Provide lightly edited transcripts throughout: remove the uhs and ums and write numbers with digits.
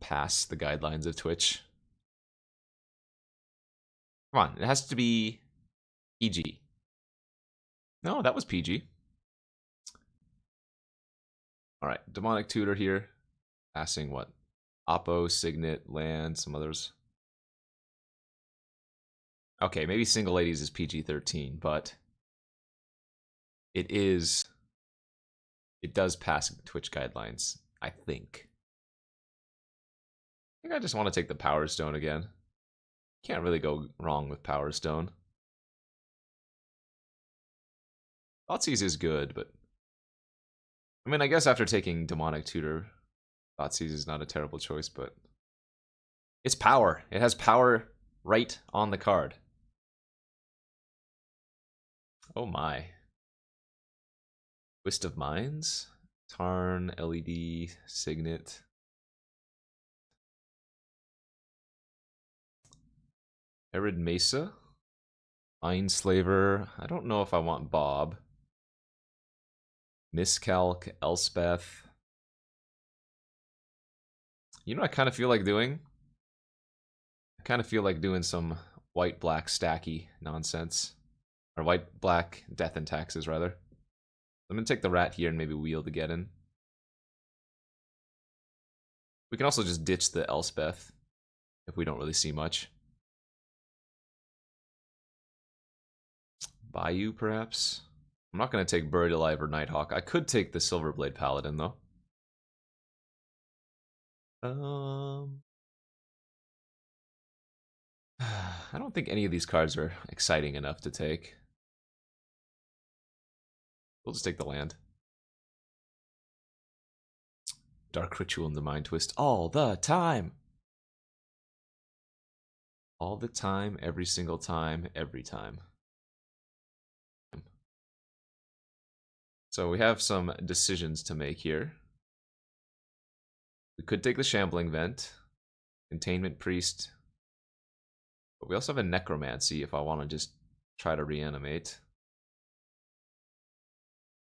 pass the guidelines of Twitch. Come on, it has to be PG. No, that was PG. All right, Demonic Tutor here. Passing what? Oppo, Signet, Land, some others. Okay, maybe Single Ladies is PG-13, but it does pass Twitch guidelines, I think. I think I just want to take the Power Stone again. Can't really go wrong with Power Stone. Thoughtseize is good, but I mean, I guess after taking Demonic Tutor, Thoughtseize is not a terrible choice, but it's power. It has power right on the card. Oh my. Twist of Minds, Tarn, LED, Signet. Arid Mesa, Mindslaver. I don't know if I want Bob. Miscalc, Elspeth. You know what I kind of feel like doing? I kind of feel like doing some white-black stacky nonsense. Or white-black death and taxes, rather. I'm going to take the rat here and maybe wheel to get in. We can also just ditch the Elspeth if we don't really see much. Bayou, perhaps? I'm not going to take Buried Alive or Nighthawk. I could take the Silverblade Paladin, though. I don't think any of these cards are exciting enough to take. We'll just take the land. Dark Ritual and the Mind Twist all the time. All the time, every single time, every time. So we have some decisions to make here. We could take the Shambling Vent, Containment Priest, but we also have a Necromancy if I want to just try to reanimate.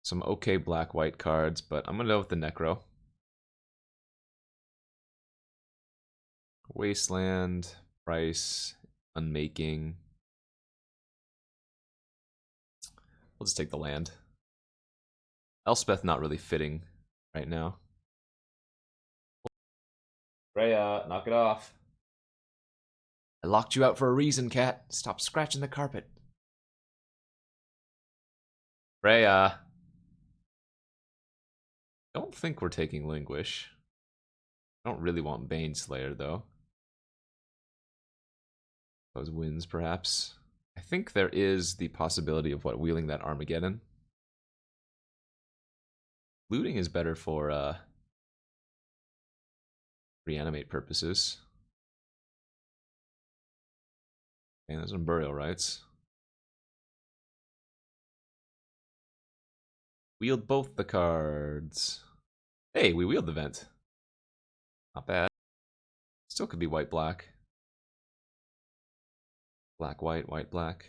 Some okay black-white cards, but I'm going to go with the Necro. Wasteland, Price, Unmaking. We'll just take the land. Elspeth not really fitting right now. Freya, knock it off. I locked you out for a reason, cat. Stop scratching the carpet. Freya. Don't think we're taking Languish. I don't really want Baneslayer, though. Those wins, perhaps. I think there is the possibility of what, wheeling that Armageddon. Looting is better for reanimate purposes. And there's some Burial Rites. Wheeled both the cards. Hey, we wheeled the vent. Not bad. Still could be white-black. Black-white, white-black.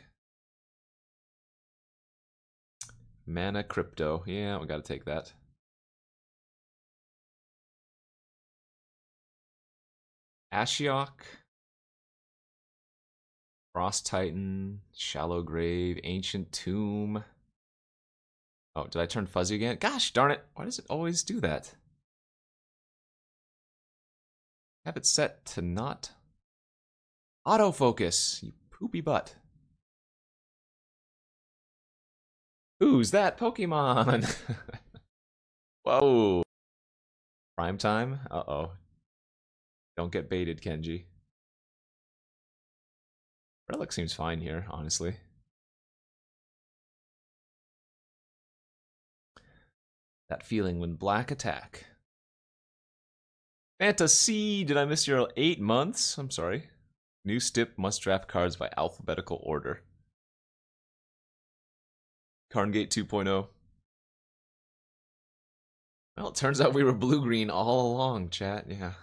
Mana Crypto. Yeah, we gotta take that. Ashiok. Frost Titan. Shallow Grave. Ancient Tomb. Oh, did I turn fuzzy again? Gosh darn it. Why does it always do that? Have it set to not autofocus, you poopy butt. Who's that Pokemon? Whoa. Prime time? Uh-oh. Don't get baited, Kenji. Relic seems fine here, honestly. That feeling when black attack. Fantasy! Did I miss your 8 months? I'm sorry. New stip must draft cards by alphabetical order. Carngate 2.0. Well, it turns out we were blue-green all along, chat. Yeah.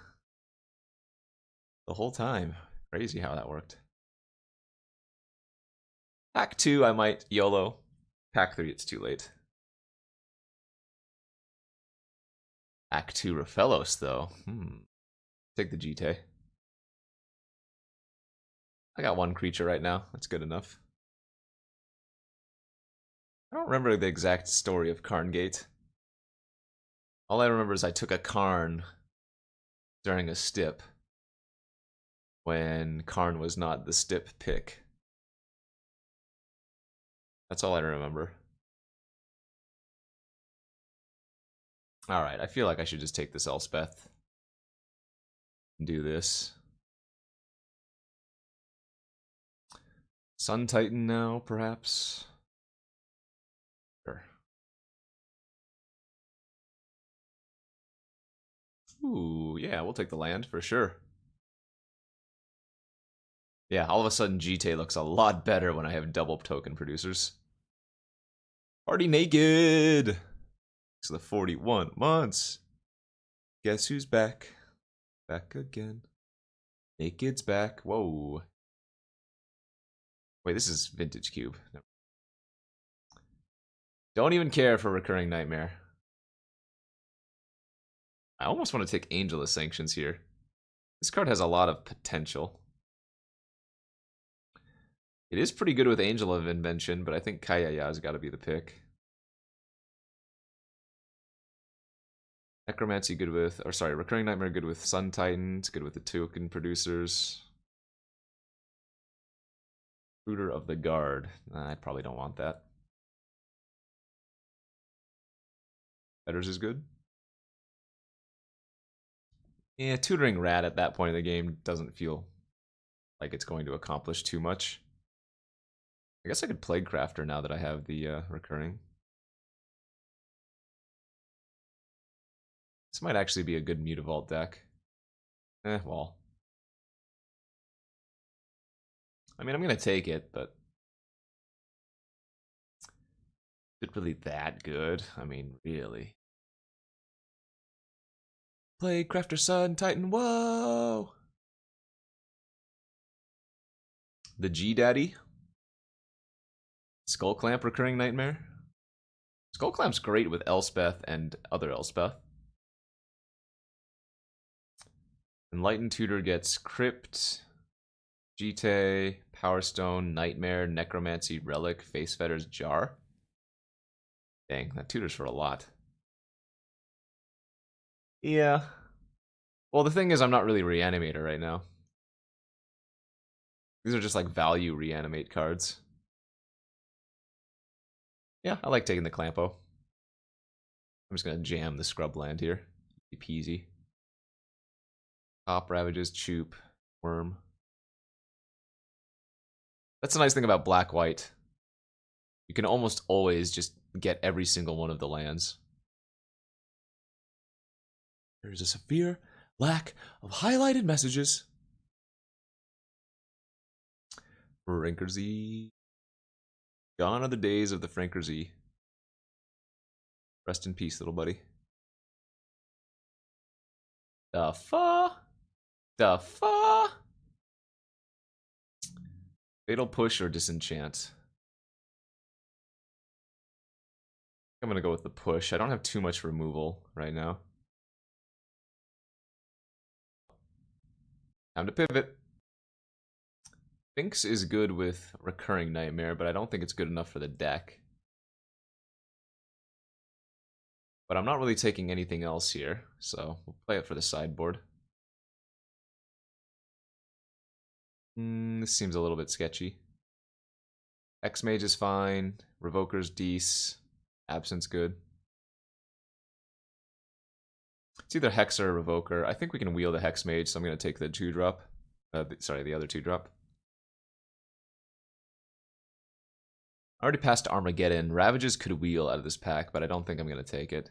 The whole time. Crazy how that worked. Pack 2, I might YOLO. Pack 3, it's too late. Pack 2 Raphaelos, though. Take the Jite. I got one creature right now. That's good enough. I don't remember the exact story of Karngate. All I remember is I took a Karn during a stip when Karn was not the stip pick. That's all I remember. Alright, I feel like I should just take this Elspeth. And do this. Sun Titan now, perhaps? Sure. Ooh, yeah, we'll take the land for sure. Yeah, all of a sudden Jite looks a lot better when I have double token producers. Party naked! It's the 41 months. Guess who's back? Back again. Naked's back. Whoa. Wait, this is Vintage Cube. No. Don't even care for Recurring Nightmare. I almost want to take Angel of Sanctions here. This card has a lot of potential. It is pretty good with Angel of Invention, but I think Kayaya's got to be the pick. Necromancy good with, or sorry, Recurring Nightmare good with Sun Titan. It's good with the token producers. Fruiter of the Guard. I probably don't want that. Fetters is good. Yeah, Tutoring Rat at that point in the game doesn't feel like it's going to accomplish too much. I guess I could Plague Crafter now that I have the recurring. This might actually be a good Mutavault deck. Well. I mean, I'm going to take it, but... Is it really that good? I mean, really. Plague Crafter Sun Titan, whoa! The G-Daddy. Skull Clamp Recurring Nightmare. Skull Clamp's great with Elspeth and other Elspeth. Enlightened Tutor gets Crypt, Jite, Power Stone, Nightmare, Necromancy, Relic, Face Fetters, Jar. Dang, that tutors for a lot. Yeah. Well, the thing is, I'm not really Reanimator right now. These are just like value reanimate cards. Yeah, I like taking the Clampo. I'm just gonna jam the Scrubland here. Peasy. Top Ravages, Choop, Worm. That's the nice thing about Black-White. You can almost always just get every single one of the lands. There's a severe lack of highlighted messages. Frankerzy. Gone are the days of the Frankerzy. Rest in peace, little buddy. The fuck? The fuck? Fatal Push or Disenchant? I'm gonna go with the push. I don't have too much removal right now. Time to pivot. Sphinx is good with Recurring Nightmare, but I don't think it's good enough for the deck. But I'm not really taking anything else here, so we'll play it for the sideboard. This seems a little bit sketchy. X-Mage is fine. Revoker's Deece. Absence good. It's either Hex or Revoker. I think we can wheel the Hex Mage, so I'm going to take the 2-drop. Sorry, the other 2-drop. I already passed Armageddon. Ravages could wheel out of this pack, but I don't think I'm going to take it.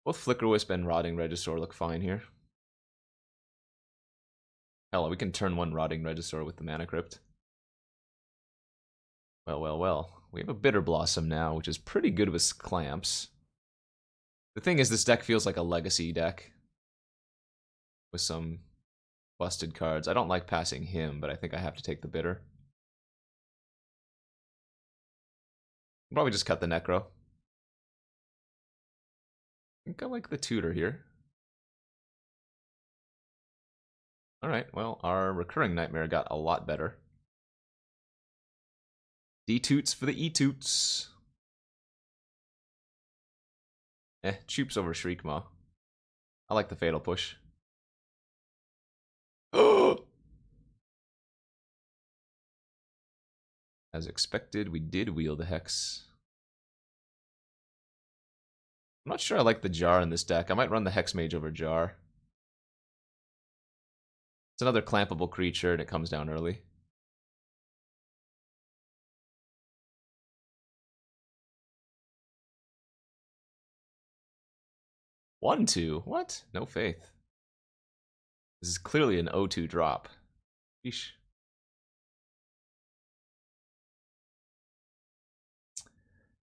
Both Flicker Wisp and Rotting Regisaur look fine here. Hell, we can turn 1 Rotting Regisaur with the Mana Crypt. Well, well, well. We have a Bitter Blossom now, which is pretty good with clamps. The thing is, this deck feels like a legacy deck. With some busted cards. I don't like passing him, but I think I have to take the Bitter. I'll probably just cut the Necro. I think I like the Tutor here. Alright, well, our recurring nightmare got a lot better. D-toots for the E-toots. Choops over Shriekmaw. I like the Fatal Push. As expected, we did wheel the Hex. I'm not sure I like the Jar in this deck. I might run the Hex Mage over Jar. It's another clampable creature, and it comes down early. One, two. What? No faith. This is clearly an O2 drop. Sheesh.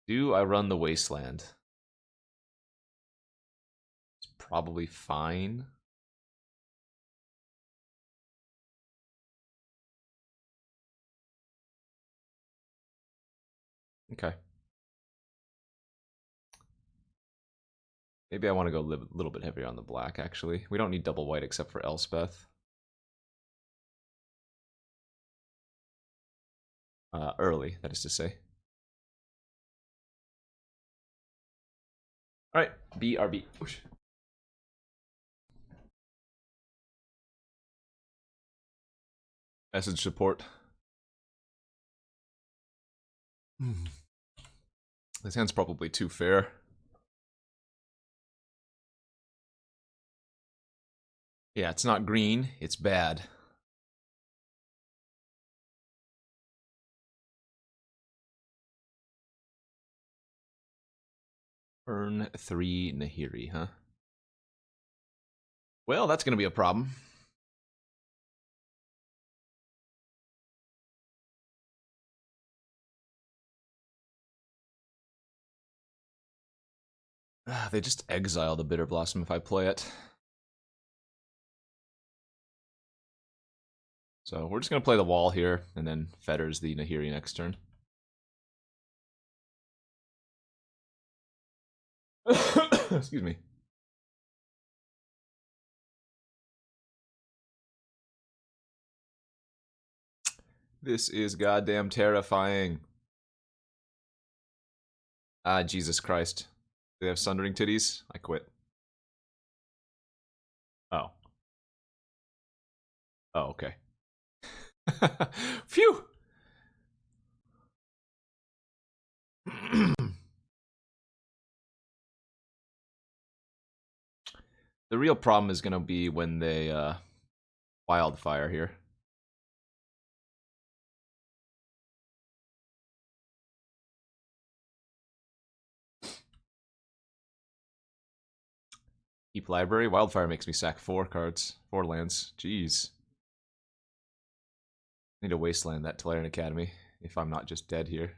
Do I run the Wasteland? It's probably fine. Okay. Maybe I want to go a little bit heavier on the black, actually. We don't need double white except for Elspeth. Early, that is to say. Alright, BRB. Oosh. Message support. This hand's probably too fair. Yeah, it's not green, it's bad. Turn 3 Nahiri, huh? Well, that's gonna be a problem. They just exile the Bitter Blossom if I play it. So we're just gonna play the wall here, and then fetters the Nahiri next turn. Excuse me. This is goddamn terrifying. Ah, Jesus Christ. Do they have Sundering Titties? I quit. Oh. Oh, okay. Phew! The real problem is going to be when they wildfire here. Keep library. Wildfire makes me sack 4 cards. 4 lands. Jeez. Need to wasteland that Tolarian Academy if I'm not just dead here.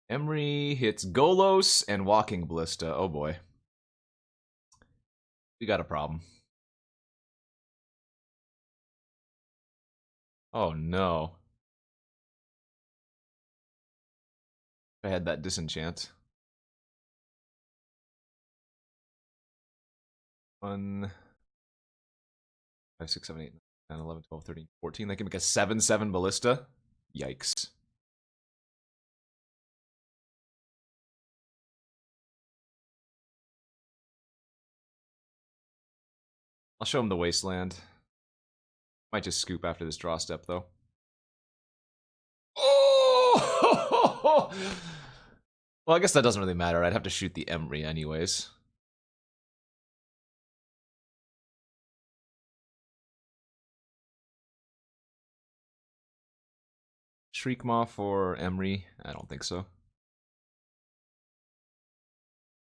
Emery hits Golos and Walking Ballista. Oh boy. We got a problem. Oh no. I had that disenchant. 1, 5, 6, 7, 8, 9, 11, 12, 13, 14. They can make a 7/7 Ballista. Yikes. I'll show him the Wasteland. Might just scoop after this draw step, though. Oh! Well, I guess that doesn't really matter. I'd have to shoot the Emery anyways. Shriekmaw for Emery? I don't think so.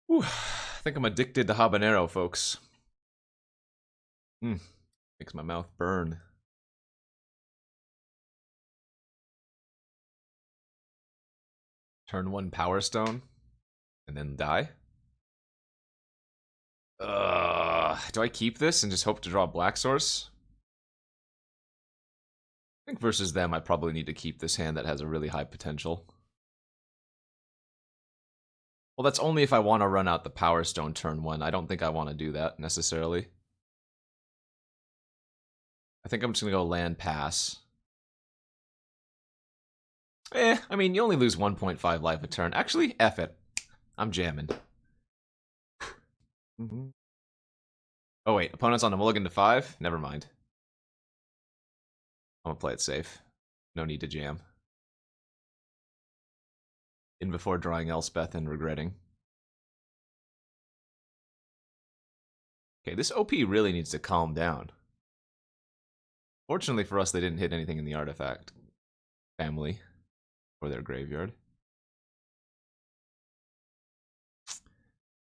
Whew. I think I'm addicted to habanero, folks. Makes my mouth burn. Turn 1 Power Stone, and then die? Do I keep this and just hope to draw Black Source? I think versus them, I probably need to keep this hand that has a really high potential. Well, that's only if I want to run out the Power Stone turn 1. I don't think I want to do that, necessarily. I think I'm just gonna go land pass. I mean, you only lose 1.5 life a turn. Actually, F it. I'm jamming. Oh wait, opponent's on a mulligan to 5? Never mind. I'm gonna play it safe. No need to jam. In before drawing Elspeth and regretting. Okay, this OP really needs to calm down. Fortunately for us, they didn't hit anything in the artifact family or their graveyard.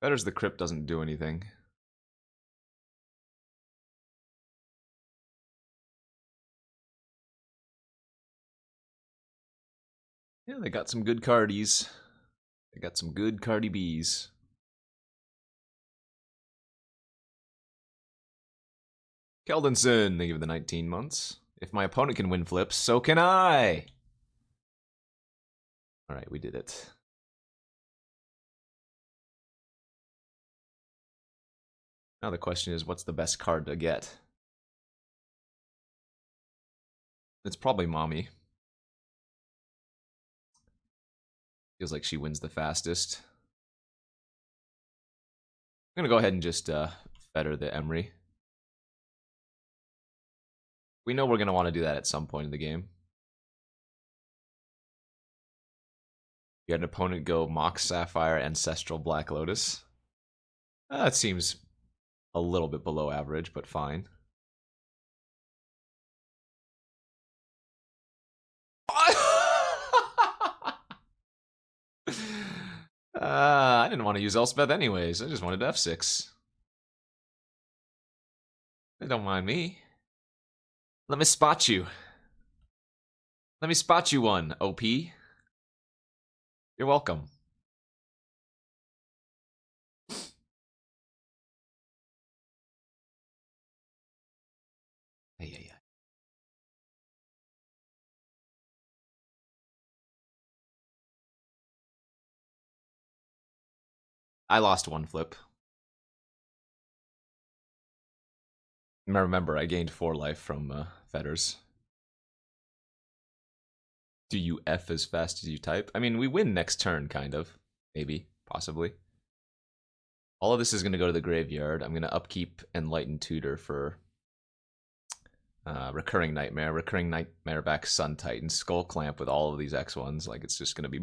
Better's the Crypt doesn't do anything. Yeah, they got some good cardies. They got some good Cardi B's. Keldonson, thank you for the 19 months. If my opponent can win flips, so can I! Alright, we did it. Now the question is, what's the best card to get? It's probably Mommy. Feels like she wins the fastest. I'm gonna go ahead and just fetter the Emery. We know we're gonna want to do that at some point in the game. You had an opponent go Mox Sapphire, Ancestral Black Lotus. That seems a little bit below average, but fine. I didn't want to use Elspeth anyways. I just wanted F6. They don't mind me. Let me spot you. Let me spot you one, OP. You're welcome. Yeah. I lost one flip. Remember, I gained 4 life from fetters. Do you F as fast as you type? I mean, we win next turn, kind of. Maybe. Possibly. All of this is going to go to the graveyard. I'm going to upkeep Enlightened Tutor for Recurring Nightmare. Recurring Nightmare back Sun Titan. Skull Clamp with all of these X1s. Like, it's just going to be...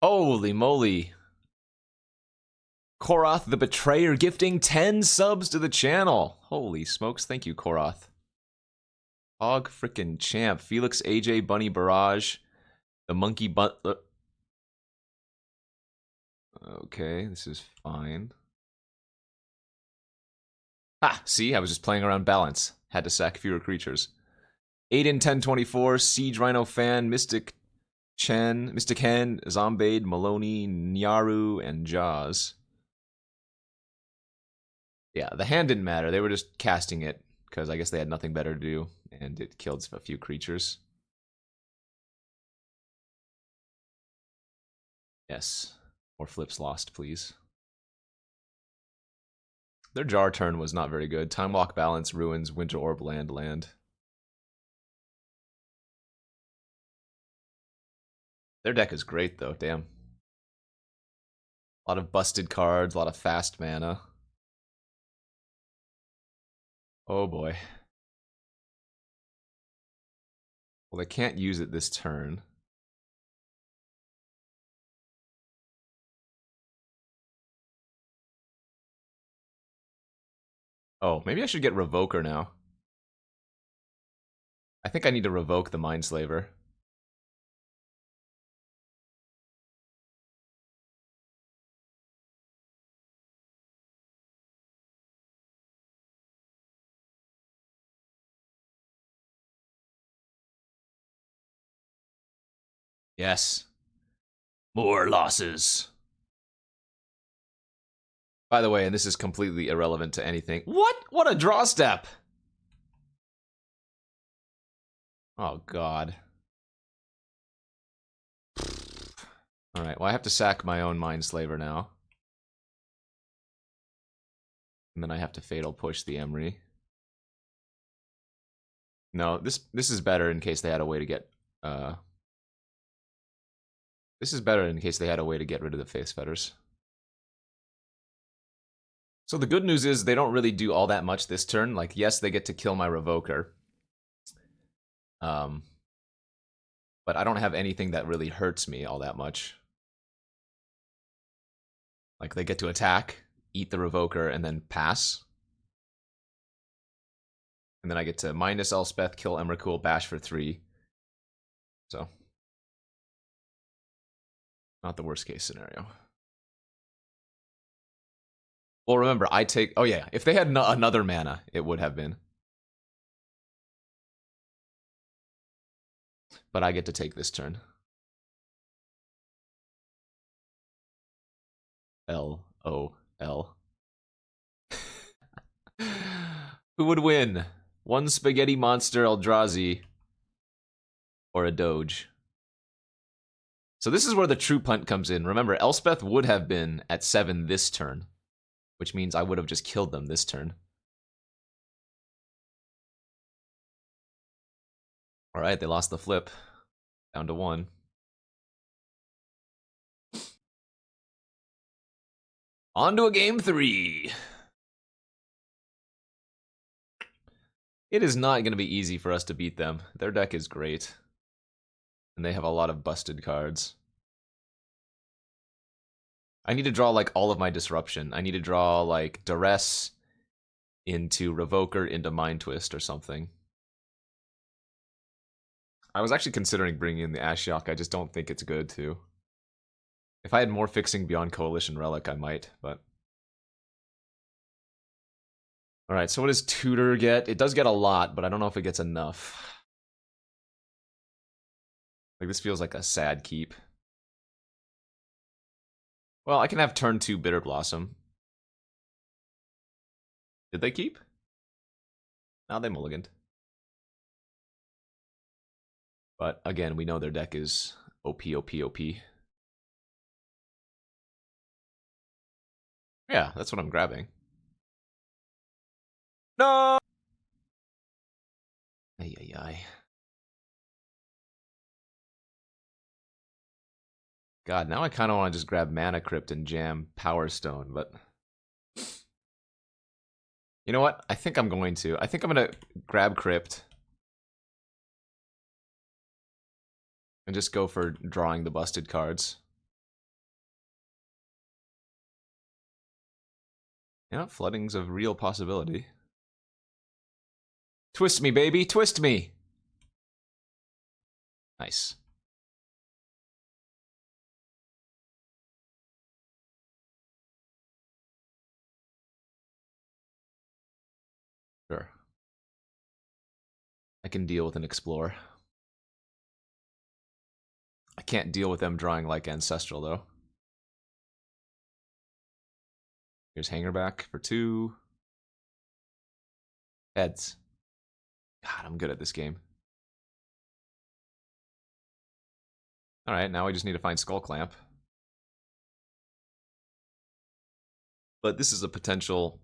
Holy moly. Korath the Betrayer gifting 10 subs to the channel. Holy smokes. Thank you, Korath. Hog frickin' champ. Felix AJ Bunny Barrage. The Monkey Butler. Okay, this is fine. Ah, see, I was just playing around balance. Had to sack fewer creatures. Aiden 1024, Siege Rhino Fan, Mystic Chen, Mystic Hen, Zombade, Maloney, Nyaru, and Jaws. Yeah, the hand didn't matter. They were just casting it because I guess they had nothing better to do, and it killed a few creatures. Yes. More flips lost, please. Their jar turn was not very good. Time Walk Balance, Ruins, Winter Orb, land. Their deck is great, though. Damn. A lot of busted cards, a lot of fast mana. Oh boy. Well, they can't use it this turn. Oh, maybe I should get Revoker now. I think I need to revoke the Mindslaver. Yes. More losses. By the way, and this is completely irrelevant to anything. What? What a draw step! Oh, God. Alright, well, I have to sack my own Mindslaver now. And then I have to Fatal Push the Emery. No, this is better in case they had a way to get this is better in case they had a way to get rid of the face fetters. So the good news is they don't really do all that much this turn. Like, yes, they get to kill my Revoker. But I don't have anything that really hurts me all that much. Like, they get to attack, eat the Revoker, and then pass. And then I get to minus Elspeth, kill Emrakul, bash for 3. So, not the worst case scenario. Well, remember, I take... Oh, yeah. If they had another mana, it would have been. But I get to take this turn. L-O-L. Who would win? One spaghetti monster Eldrazi or a Doge? So this is where the true punt comes in. Remember, Elspeth would have been at 7 this turn, which means I would have just killed them this turn. Alright, they lost the flip. Down to 1. On to a game 3. It is not going to be easy for us to beat them. Their deck is great. And they have a lot of busted cards. I need to draw, like, all of my disruption. I need to draw, like, Duress into Revoker into Mind Twist or something. I was actually considering bringing in the Ashiok. I just don't think it's good to. If I had more fixing beyond Coalition Relic, I might, but... Alright, so what does Tutor get? It does get a lot, but I don't know if it gets enough. Like, this feels like a sad keep. Well, I can have turn 2 Bitter Blossom. Did they keep? No, they mulliganed. But, again, we know their deck is OP, OP, OP. Yeah, that's what I'm grabbing. No! Ay, ay, ay. God, now I kind of want to just grab Mana Crypt and jam Power Stone, but... You know what? I think I'm going to. I think I'm going to grab Crypt. And just go for drawing the busted cards. Yeah, flooding's a real possibility. Twist me, baby! Twist me! Nice. Sure. I can deal with an Explore. I can't deal with them drawing like Ancestral, though. Here's Hangerback for 2. Heads. God, I'm good at this game. Alright, now we just need to find Skull Clamp. But this is a potential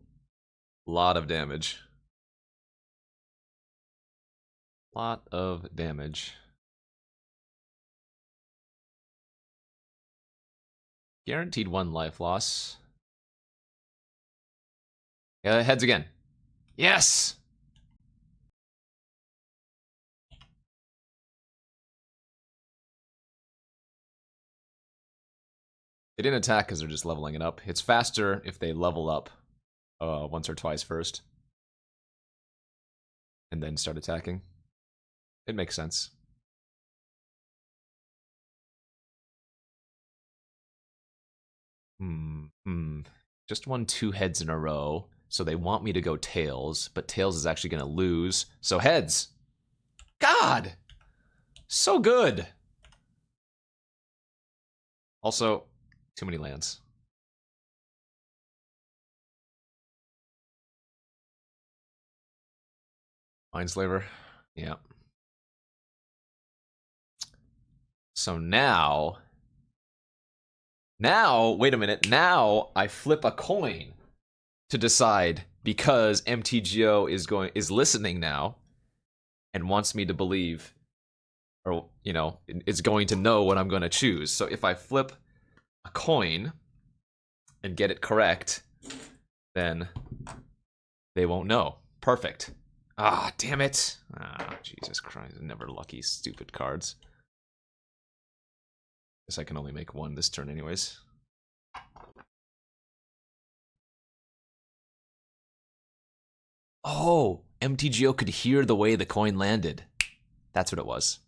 lot of damage. Lot of damage. Guaranteed 1 life loss. Yeah, heads again. Yes! They didn't attack because they're just leveling it up. It's faster if they level up once or twice first. And then start attacking. It makes sense. Just won 2 heads in a row. So they want me to go tails, but tails is actually going to lose. So heads. God! So good! Also, too many lands. Mindslaver. Yeah. So now, wait a minute. Now I flip a coin to decide, because MTGO is listening now. and wants me to believe, or, you know, is going to know what I'm going to choose. So if I flip a coin and get it correct, then they won't know. Perfect. Ah, damn it. Ah, Jesus Christ. Never lucky, stupid cards. Guess I can only make one this turn anyways. Oh, MTGO could hear the way the coin landed. That's what it was.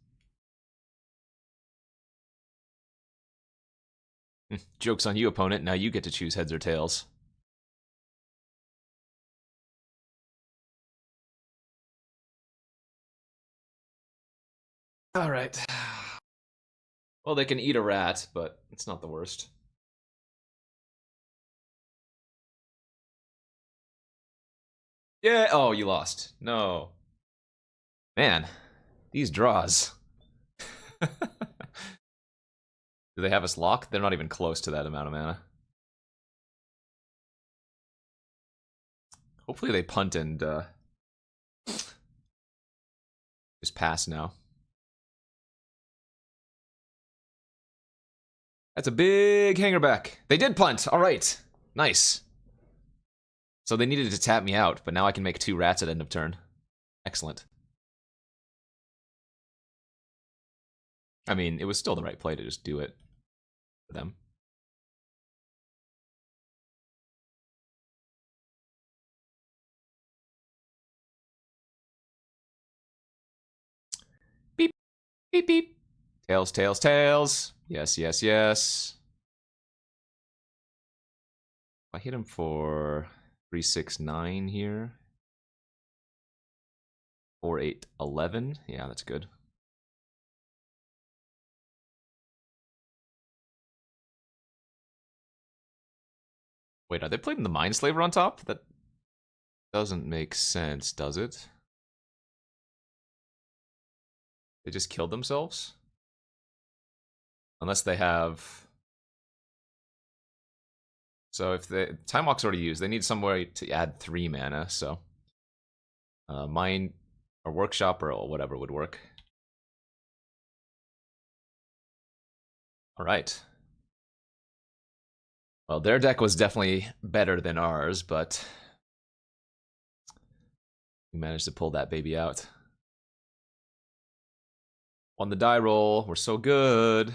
Joke's on you, opponent. Now you get to choose heads or tails. All right. Well, they can eat a rat, but it's not the worst. Yeah. Oh, you lost. No. Man, these draws. Do they have us locked? They're not even close to that amount of mana. Hopefully they punt and just pass now. That's a big hanger back. They did punt. All right. Nice. So they needed to tap me out, but now I can make 2 rats at end of turn. Excellent. I mean, it was still the right play to just do it for them. Beep, beep, beep. Tails, tails, tails. Yes, yes, yes. I hit him for 369 here. 4, 8, 11. Yeah, that's good. Wait, are they playing the Mindslaver on top? That doesn't make sense, does it? They just killed themselves? Unless they have... So if the Time Walk's already used, they need somewhere to add 3 mana, so... Mine, or Workshop, or whatever would work. Alright. Well, their deck was definitely better than ours, but... we managed to pull that baby out. On the die roll, we're so good.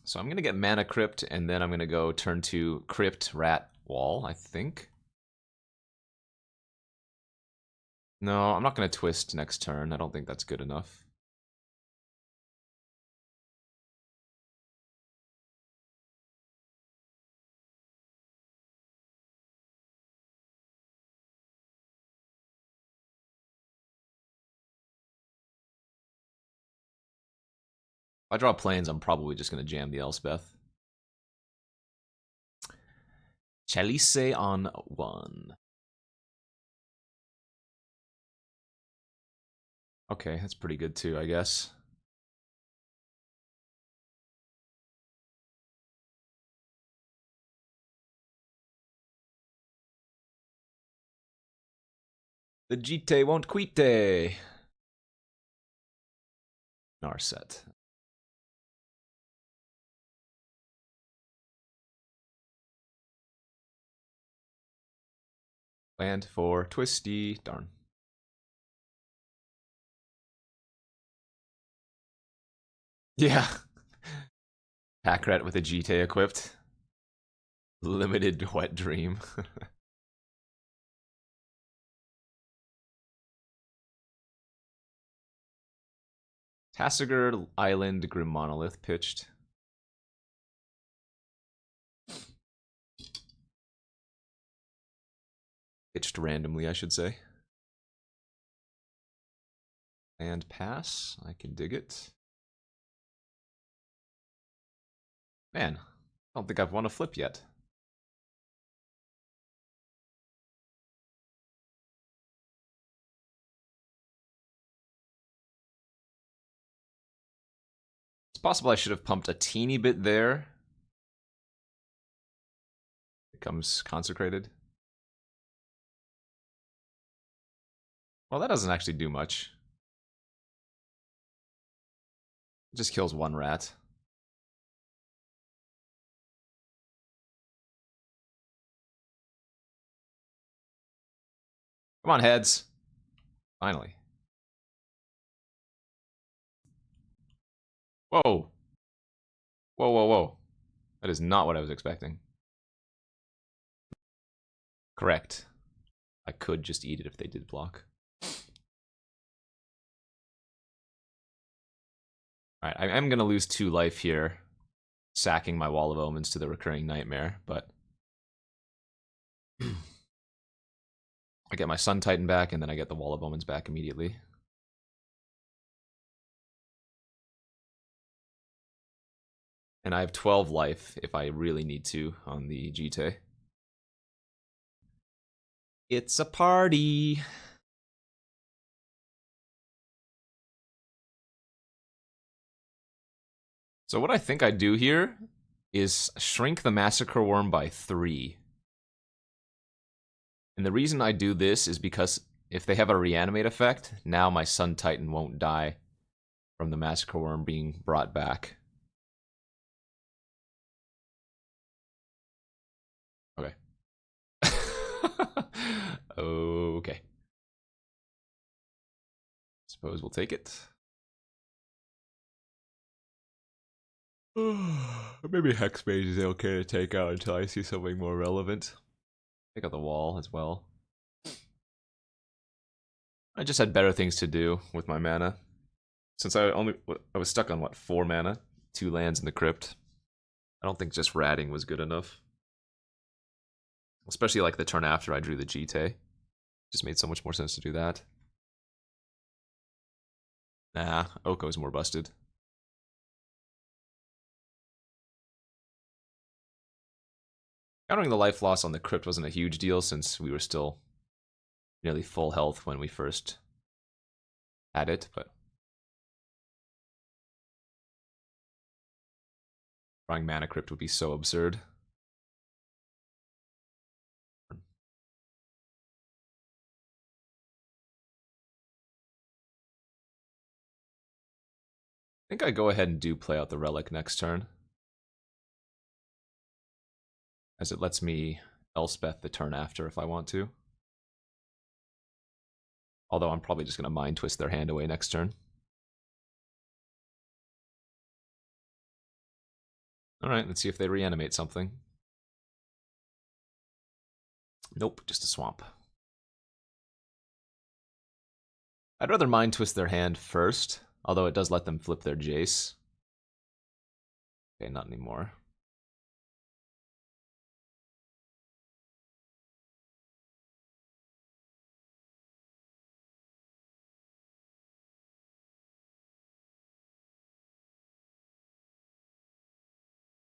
So I'm gonna get Mana Crypt, and then I'm gonna go turn to Crypt, Rat, Wall, I think. No, I'm not gonna twist next turn. I don't think that's good enough. If I draw planes, I'm probably just gonna jam the Elspeth. Chalice on 1. Okay, that's pretty good too, I guess. The Jite won't quite. Narset. Land for Twisty. Darn. Yeah. Pack rat with a Jite equipped. Limited wet dream. Tassiger Island Grim Monolith pitched. Pitched randomly, I should say. And pass. I can dig it. Man, I don't think I've won a flip yet. It's possible I should have pumped a teeny bit there. Becomes consecrated. Well, that doesn't actually do much. It just kills one rat. Come on, heads. Finally. Whoa. Whoa, whoa, whoa. That is not what I was expecting. Correct. I could just eat it if they did block. Alright, I am going to lose 2 life here, sacking my Wall of Omens to the Recurring Nightmare, but I get my Sun Titan back, and then I get the Wall of Omens back immediately. And I have 12 life if I really need to on the GT. It's a party! So what I think I do here is shrink the Massacre Worm by 3. And the reason I do this is because if they have a reanimate effect, now my Sun Titan won't die from the Massacre Worm being brought back. Okay. Okay. Suppose we'll take it. Maybe Hex Mage is okay to take out until I see something more relevant. Take out the wall as well. I just had better things to do with my mana. Since I was stuck on, what, 4 mana? 2 lands in the crypt. I don't think just ratting was good enough. Especially like the turn after I drew the GT. Just made so much more sense to do that. Nah, Oko's more busted. Countering the life loss on the crypt wasn't a huge deal since we were still nearly full health when we first had it, but drawing mana crypt would be so absurd. I think I go ahead and do play out the relic next turn, as it lets me Elspeth the turn after if I want to. Although I'm probably just going to Mind Twist their hand away next turn. Alright, let's see if they reanimate something. Nope, just a swamp. I'd rather Mind Twist their hand first, although it does let them flip their Jace. Okay, not anymore.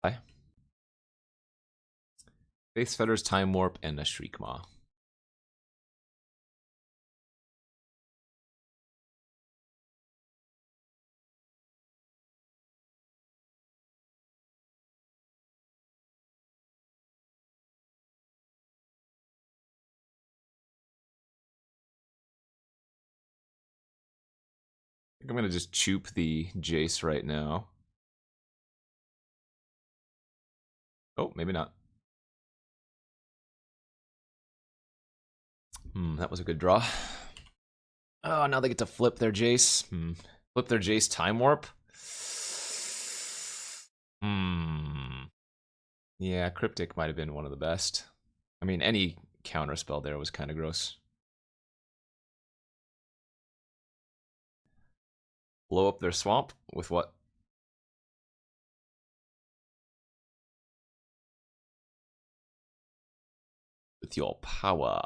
Bye. Faith Fetter's Time Warp and a Shriekmaw. I think I'm going to just choop the Jace right now. Oh, maybe not. That was a good draw. Oh, now they get to flip their Jace. Flip their Jace Time Warp. Yeah, Cryptic might have been one of the best. I mean, any counterspell there was kind of gross. Blow up their swamp with what? With your power.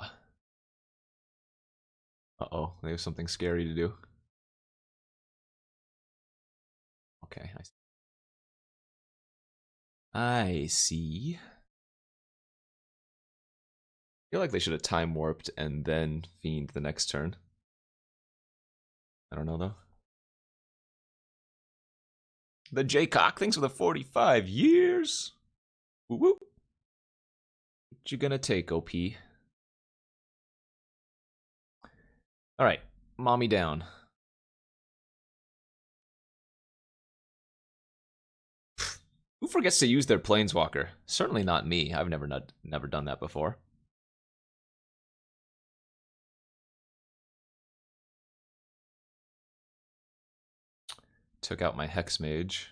Uh-oh, they have something scary to do. Okay, I see. I feel like they should have Time Warped and then Fiend the next turn. I don't know, though. The Jaycock thinks with a 45 years. Woo woo. What you gonna take, OP? Alright, mommy down. Who forgets to use their planeswalker? Certainly not me. I've never done that before. Took out my Hex Mage.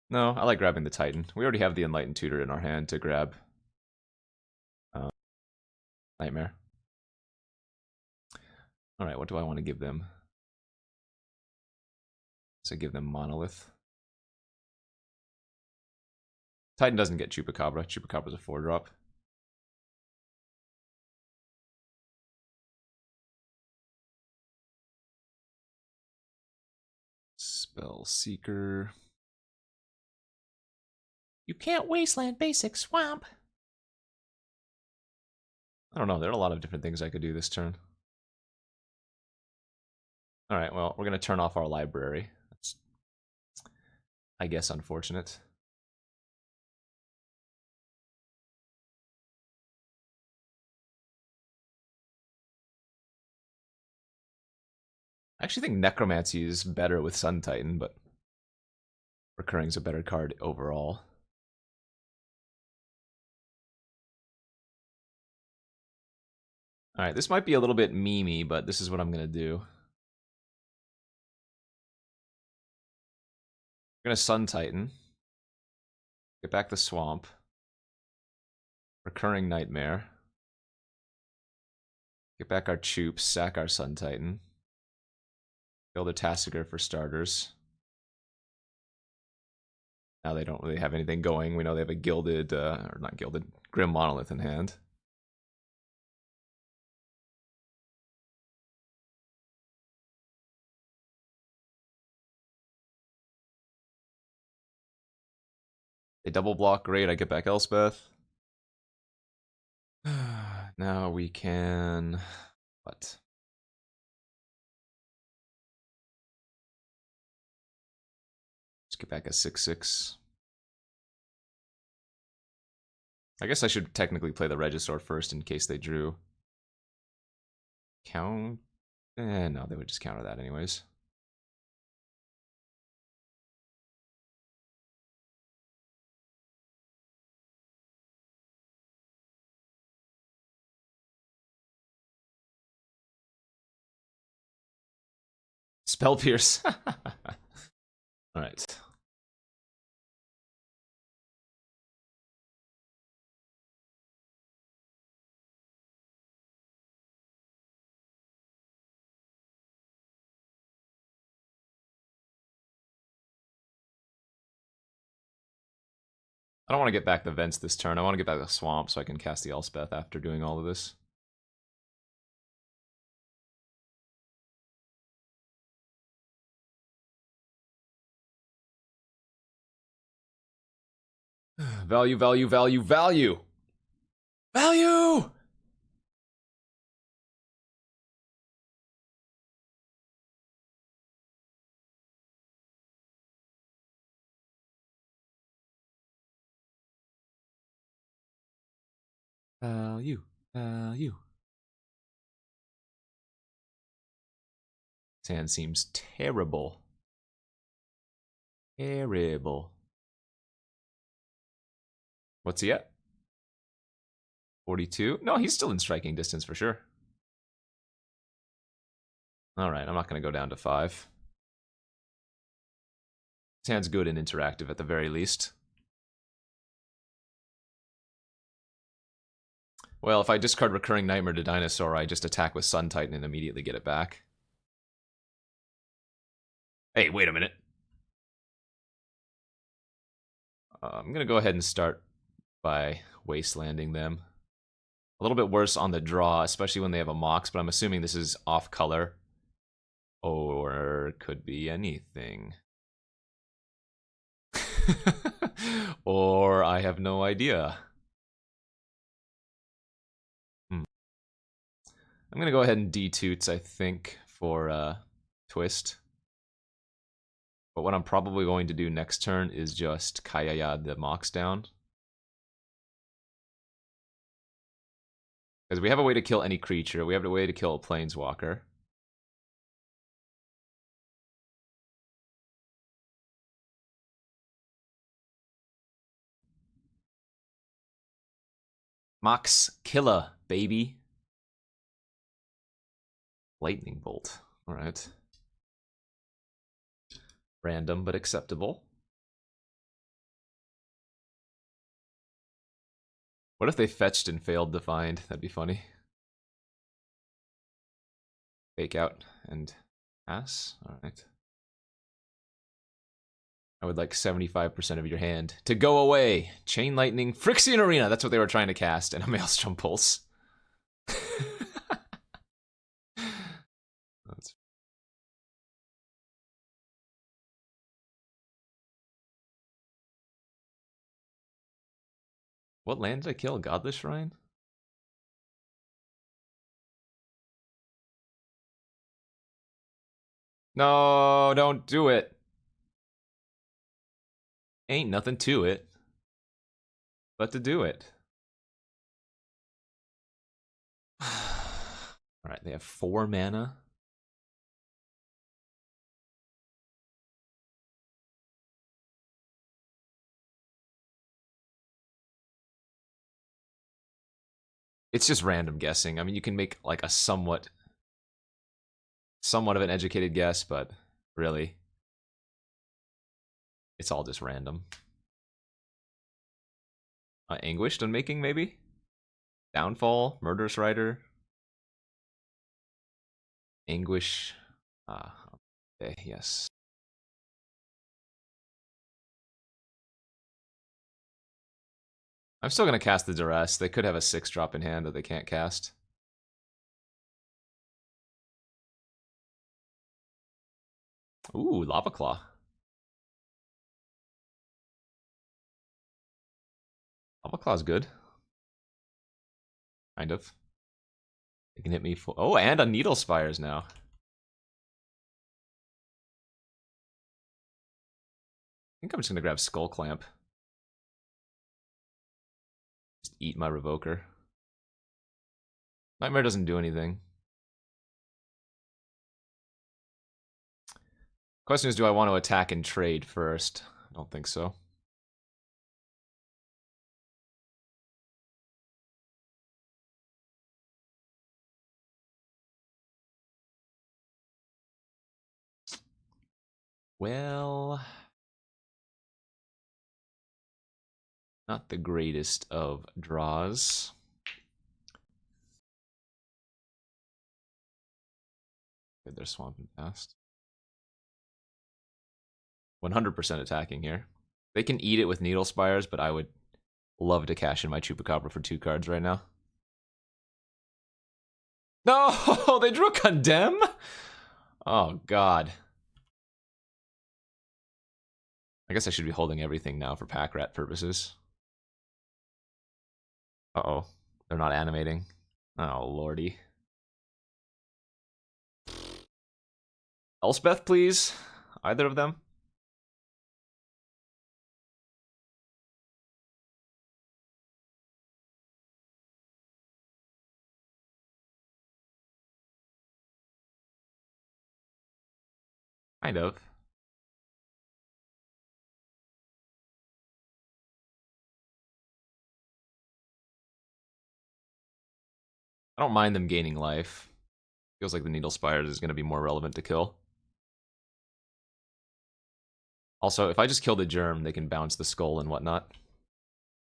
No, I like grabbing the Titan. We already have the Enlightened Tutor in our hand to grab Nightmare. Alright, what do I want to give them? So give them Monolith. Titan doesn't get Chupacabra. Chupacabra's a 4-drop. Spell Seeker. You can't Wasteland Basic Swamp. I don't know. There are a lot of different things I could do this turn. Alright, well, we're going to turn off our library. That's, I guess, unfortunate. I actually think Necromancy is better with Sun Titan, but Recurring's a better card overall. Alright, this might be a little bit memey, but this is what I'm going to do. We're going to Sun Titan. Get back the Swamp. Recurring Nightmare. Get back our Choops, sack our Sun Titan. Build a Tasigur for starters. Now they don't really have anything going. We know they have a gilded, or not gilded, Grim Monolith in hand. They double block, great, I get back Elspeth. Now we can... what? Let's get back a 6/6. I guess I should technically play the Regisaur first in case they drew. Count? No, they would just counter that anyways. Spell Pierce. Alright. I don't want to get back the Vents this turn. I want to get back the Swamp so I can cast the Elspeth after doing all of this. Value, value, value, value! Value! Value, value. This hand seems terrible. Terrible. What's he at? 42? No, he's still in striking distance for sure. Alright, I'm not going to go down to 5. This hand's good and interactive at the very least. Well, if I discard Recurring Nightmare to Dinosaur, I just attack with Sun Titan and immediately get it back. Hey, wait a minute. I'm going to go ahead and start by wastelanding them. A little bit worse on the draw, especially when they have a Mox, but I'm assuming this is off color. Or could be anything. Or I have no idea. I'm I'm gonna go ahead and D-Toots, I think, for Twist. But what I'm probably going to do next turn is just Kayaya the Mox down. Because we have a way to kill any creature. We have a way to kill a Planeswalker. Mox Killer, baby. Lightning Bolt. Alright. Random, but acceptable. What if they fetched and failed to find? That'd be funny. Fake out and pass. Alright. I would like 75% of your hand to go away. Chain Lightning, Phyrexian Arena. That's what they were trying to cast, and a Maelstrom Pulse. That's... What land did I kill? Godless Shrine? No, don't do it. Ain't nothing to it but to do it. Alright, they have 4 mana. It's just random guessing. I mean, you can make like a somewhat of an educated guess, but really, it's all just random. Anguished Unmaking, maybe? Downfall, Murderous Rider. Anguish. Okay, yes. I'm still gonna cast the Duress. They could have a 6-drop in hand that they can't cast. Ooh, Lava Claw. Lava Claw's good. Kind of. They can hit me for... Oh, and a Needle Spires now. I think I'm just gonna grab Skull Clamp. Just eat my Revoker. Nightmare doesn't do anything. Question is, do I want to attack and trade first? I don't think so. Well, not the greatest of draws. Good, they're swamping fast. 100% attacking here. They can eat it with Needle Spires, but I would love to cash in my Chupacabra for 2 cards right now. No, they drew Condemn? Oh, God. I guess I should be holding everything now for pack rat purposes. Uh-oh. They're not animating. Oh, lordy. Elspeth, please. Either of them. Kind of. I don't mind them gaining life. Feels like the Needle Spires is going to be more relevant to kill. Also, if I just kill the Germ, they can bounce the Skull and whatnot.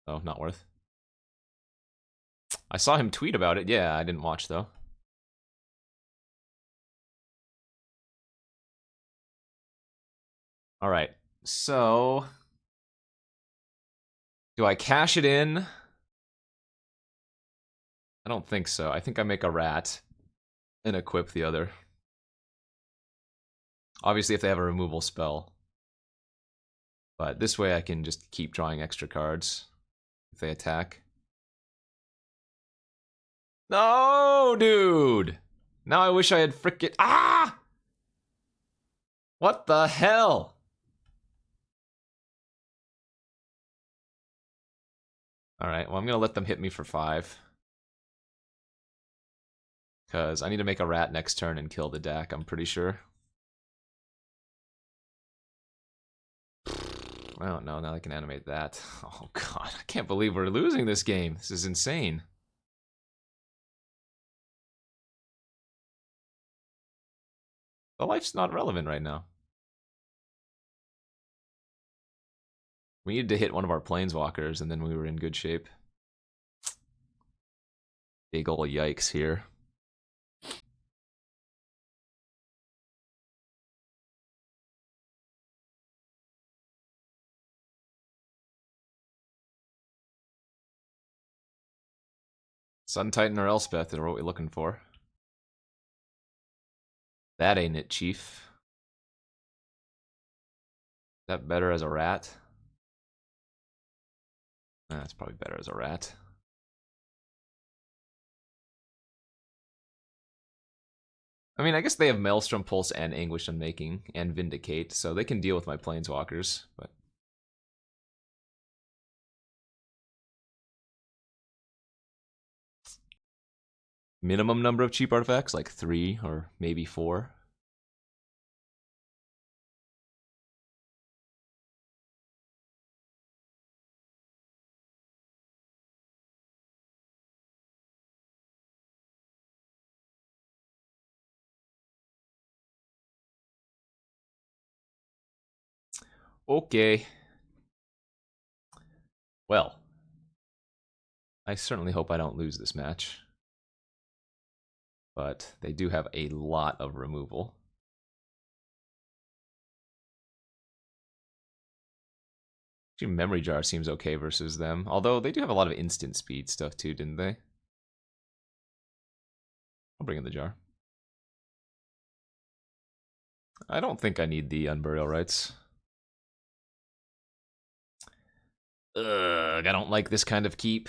Oh, not worth. I saw him tweet about it. Yeah, I didn't watch, though. Alright, so... do I cash it in? I don't think so. I think I make a rat and equip the other. Obviously, if they have a removal spell. But this way I can just keep drawing extra cards if they attack. No, dude! Now I wish I had frickin'... Ah! What the hell? Alright, well I'm gonna let them hit me for 5. Because I need to make a rat next turn and kill the deck, I'm pretty sure. I don't know, now I can animate that. Oh god, I can't believe we're losing this game. This is insane. The life's not relevant right now. We needed to hit one of our planeswalkers and then we were in good shape. Big ol' yikes here. Sun Titan or Elspeth are what we're looking for. That ain't it, Chief. Is that better as a rat? That's probably better as a rat. I mean, I guess they have Maelstrom Pulse and Anguish Unmaking and Vindicate, so they can deal with my planeswalkers, but... Minimum number of cheap artifacts? Like 3 or maybe 4? Okay. Well, I certainly hope I don't lose this match. But they do have a lot of removal. Actually, Memory Jar seems okay versus them. Although they do have a lot of instant speed stuff too, didn't they? I'll bring in the jar. I don't think I need the Unburial Rites. Ugh, I don't like this kind of keep.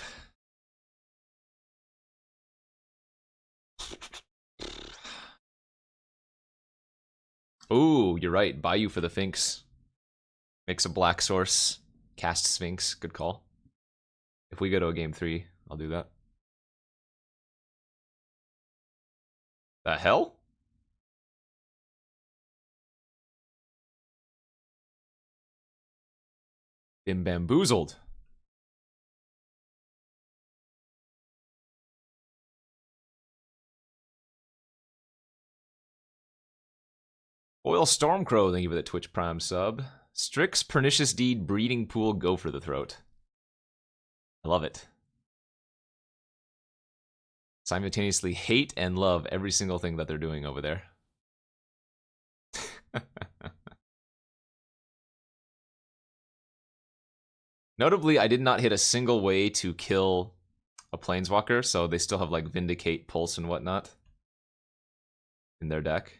Ooh, you're right. Bayou for the Sphinx. Makes a black source. Cast Sphinx. Good call. If we go to a game 3, I'll do that. The hell? Been bamboozled. Oil Stormcrow, thank you for the Twitch Prime sub. Strix Pernicious Deed Breeding Pool, go for the throat. I love it. Simultaneously hate and love every single thing that they're doing over there. Notably, I did not hit a single way to kill a Planeswalker, so they still have like Vindicate, Pulse, and whatnot in their deck.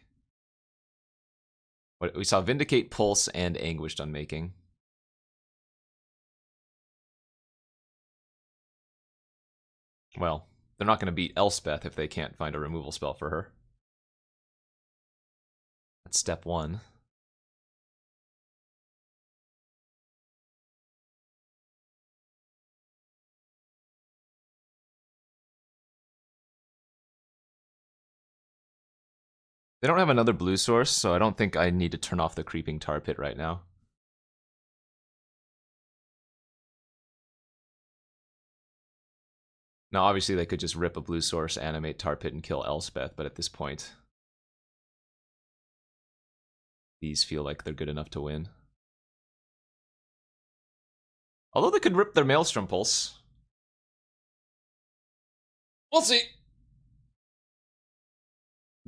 We saw Vindicate, Pulse, and Anguished Unmaking. Well, they're not going to beat Elspeth if they can't find a removal spell for her. That's step 1. They don't have another blue source, so I don't think I need to turn off the Creeping Tar Pit right now. Now, obviously, they could just rip a blue source, animate Tar Pit, and kill Elspeth, but at this point, these feel like they're good enough to win. Although they could rip their Maelstrom Pulse. We'll see.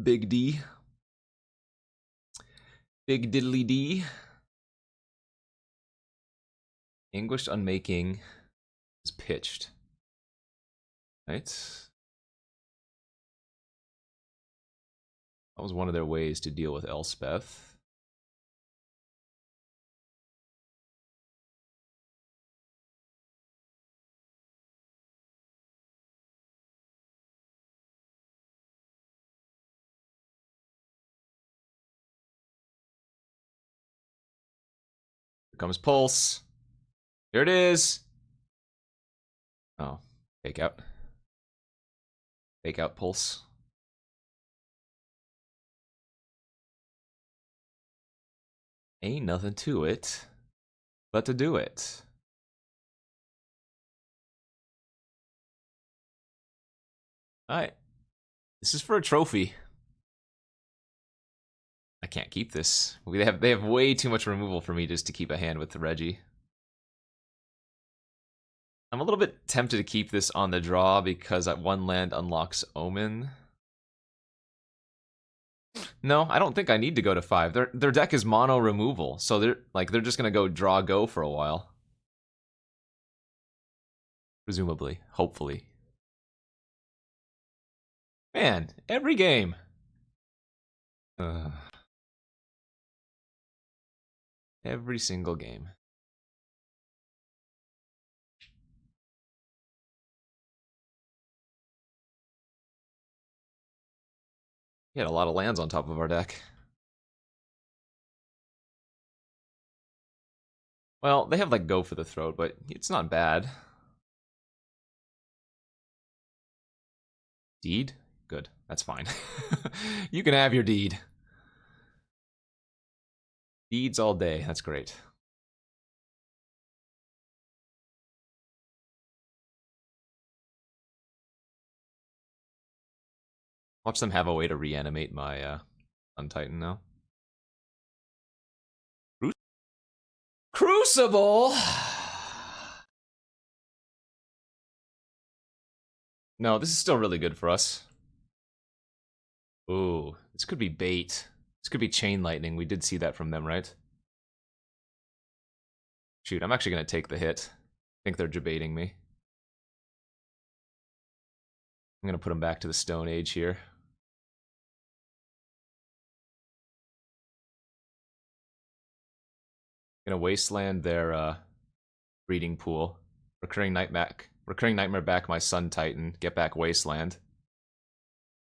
Big D. Big diddly D. Anguished Unmaking is pitched. Right? That was one of their ways to deal with Elspeth. Here comes Pulse. Here it is. Oh, fake out. Fake out Pulse. Ain't nothing to it but to do it. Alright. This is for a trophy. I can't keep this. They have way too much removal for me just to keep a hand with the Reggie. I'm a little bit tempted to keep this on the draw because at one land unlocks Omen. No, I don't think I need to go to 5. Their deck is mono removal, so they're just gonna go draw go for a while. Presumably, hopefully. Man, every game. Every single game. We had a lot of lands on top of our deck. Well, they have like Go for the Throat, but it's not bad. Deed? Good. That's fine. You can have your deed. Deeds all day. That's great. Watch them have a way to reanimate my Untitan now. Crucible! No, this is still really good for us. Ooh, this could be bait. This could be Chain Lightning. We did see that from them, right? Shoot, I'm actually going to take the hit. I think they're debating me. I'm going to put them back to the Stone Age here. Gonna wasteland their breeding pool. Recurring Nightmare back my Sun Titan. Get back Wasteland.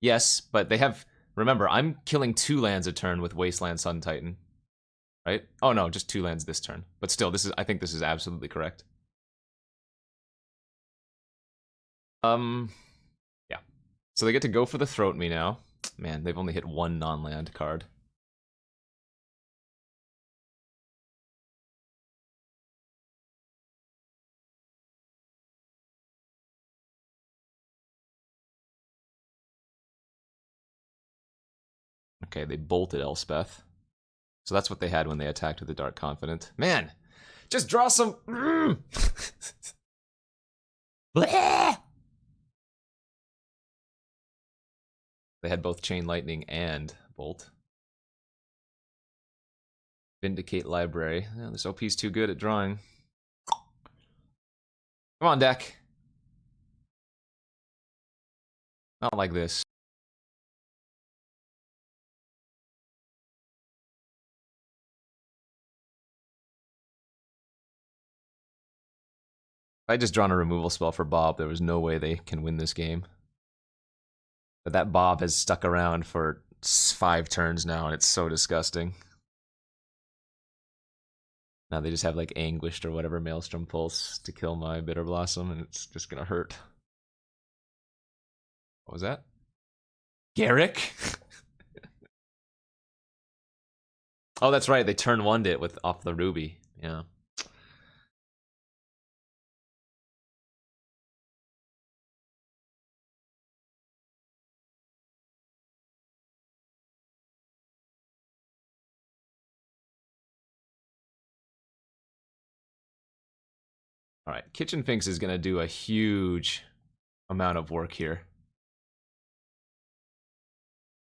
Yes, but they have. Remember, I'm killing 2 lands a turn with Wasteland Sun Titan. Right? Oh no, just 2 lands this turn. But still, I think this is absolutely correct. Yeah. So they get to go for the Throat Me now. Man, they've only hit 1 non-land card. Okay, they bolted Elspeth. So that's what they had when they attacked with the Dark Confident. Man, just draw some... They had both Chain Lightning and Bolt. Vindicate Library. Yeah, this OP's too good at drawing. Come on, deck. Not like this. If I just drawn a removal spell for Bob, there was no way they can win this game. But that Bob has stuck around for 5 turns now, and it's so disgusting. Now they just have like Anguished or whatever Maelstrom Pulse to kill my Bitter Blossom, and it's just gonna hurt. What was that? Garrick? Oh, that's right. They turn 1'd it with off the Ruby. Yeah. All right, Kitchen Finks is gonna do a huge amount of work here.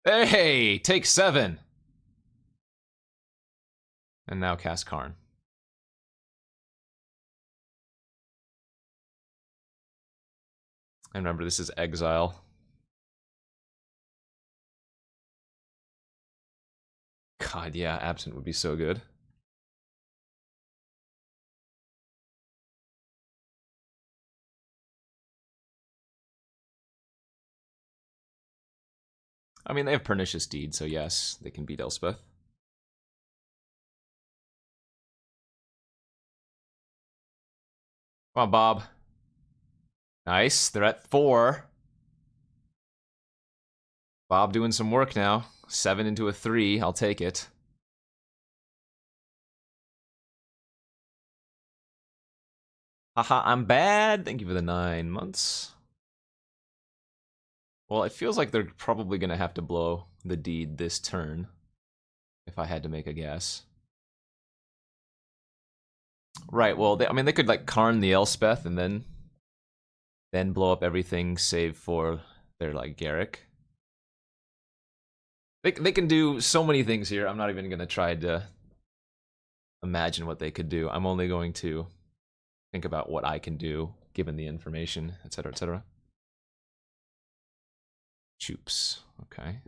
Hey, take 7. And now cast Karn. And remember, this is Exile. God, yeah, Absent would be so good. I mean, they have Pernicious Deed, so yes, they can beat Elspeth. Come on, Bob. Nice. They're at 4. Bob doing some work now. 7 into a 3. I'll take it. Haha, I'm bad. Thank you for the 9 months. Well, it feels like they're probably going to have to blow the deed this turn, if I had to make a guess. Right, well, I mean, they could, like, Karn the Elspeth and then blow up everything save for their, like, Garrick. They can do so many things here. I'm not even going to try to imagine what they could do. I'm only going to think about what I can do, given the information, etc., etc. Choops. Okay.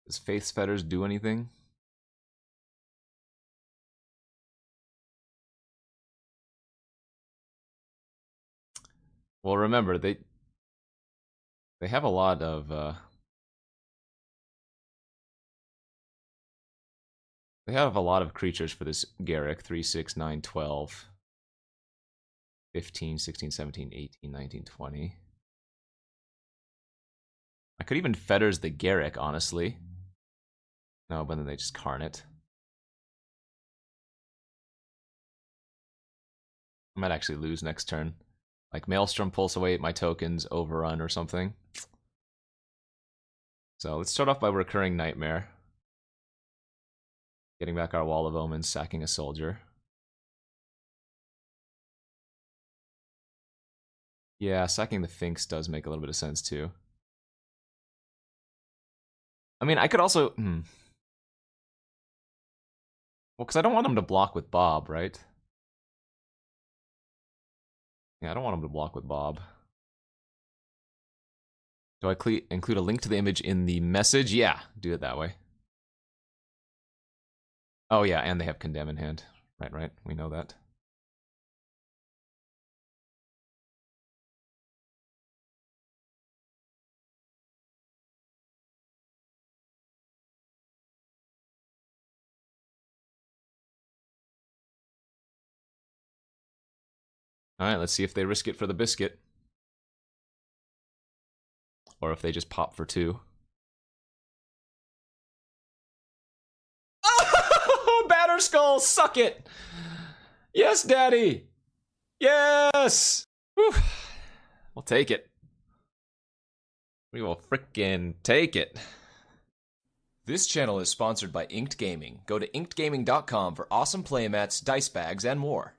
Does Faith's Fetters do anything? Well, remember, they have a lot of they have a lot of creatures for this Garrick. 3, 6, 9, 12, 15, 16, 17, 18, 19, 20. I could even Fetters the Garrick, honestly. No, but then they just Karn it. I might actually lose next turn. Like Maelstrom pulls away my tokens, overrun or something. So let's start off by recurring Nightmare. Getting back our Wall of Omens, sacking a soldier. Yeah, sacking the Sphinx does make a little bit of sense too. I mean, I could also... Well, because I don't want him to block with Bob, right? Yeah, I don't want him to block with Bob. Do I include a link to the image in the message? Yeah, do it that way. Oh yeah, and they have Condemn in hand. Right, we know that. Alright, let's see if they risk it for the biscuit. Or if they just pop for 2. Oh, Batterskull, suck it! Yes, Daddy! Yes! Whew. We'll take it. We will frickin' take it. This channel is sponsored by Inked Gaming. Go to inkedgaming.com for awesome playmats, dice bags, and more.